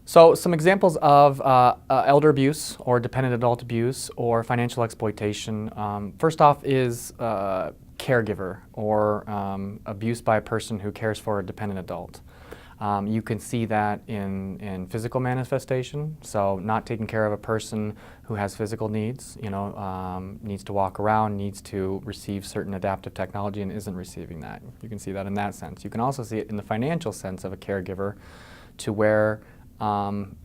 So some examples of elder abuse or dependent adult abuse or financial exploitation. First off is caregiver or abuse by a person who cares for a dependent adult. You can see that in physical manifestation, so not taking care of a person who has physical needs, needs to walk around, needs to receive certain adaptive technology and isn't receiving that. You can see that in that sense. You can also see it in the financial sense of a caregiver to where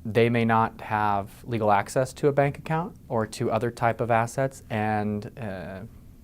they may not have legal access to a bank account or to other type of assets, and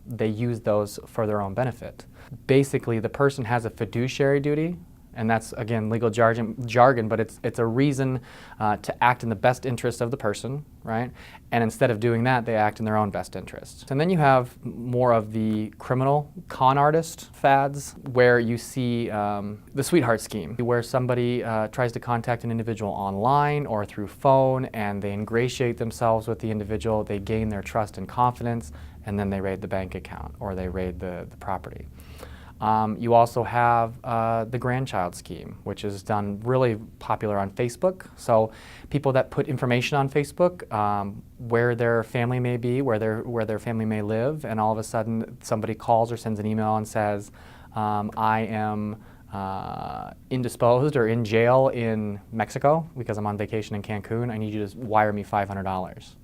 they use those for their own benefit. Basically, the person has a fiduciary duty, and that's, again, legal jargon, but it's a reason to act in the best interest of the person, right? And instead of doing that, they act in their own best interest. And then you have more of the criminal con artist fads, where you see the sweetheart scheme, where somebody tries to contact an individual online or through phone, and they ingratiate themselves with the individual, they gain their trust and confidence, and then they raid the bank account or they raid the property. You also have the grandchild scheme, which is done really popular on Facebook. So people that put information on Facebook, where their family may be, where their family may live, and all of a sudden somebody calls or sends an email and says, I am indisposed or in jail in Mexico because I'm on vacation in Cancun. I need you to wire me $500.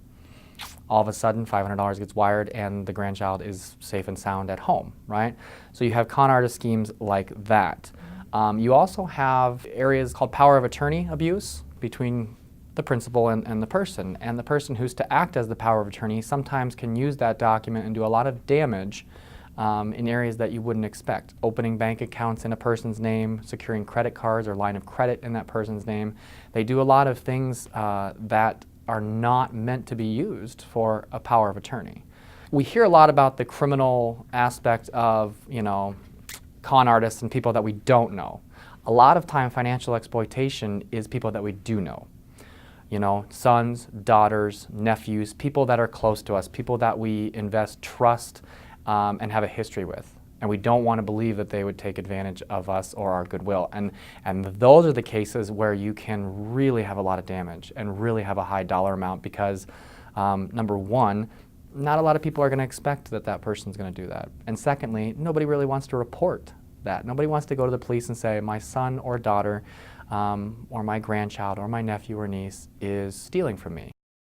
All of a sudden, $500 gets wired and the grandchild is safe and sound at home, right? So you have con artist schemes like that. You also have areas called power of attorney abuse between the principal and the person. And the person who's to act as the power of attorney sometimes can use that document and do a lot of damage in areas that you wouldn't expect. Opening bank accounts in a person's name, securing credit cards or line of credit in that person's name. They do a lot of things that are not meant to be used for a power of attorney. We hear a lot about the criminal aspect of, con artists and people that we don't know. A lot of time financial exploitation is people that we do know. Sons, daughters, nephews, people that are close to us, people that we invest trust and have a history with. And we don't want to believe that they would take advantage of us or our goodwill. And those are the cases where you can really have a lot of damage and really have a high dollar amount because, number one, not a lot of people are going to expect that that person's going to do that. And secondly, nobody really wants to report that. Nobody wants to go to the police and say, my son or daughter or my grandchild or my nephew or niece is stealing from me.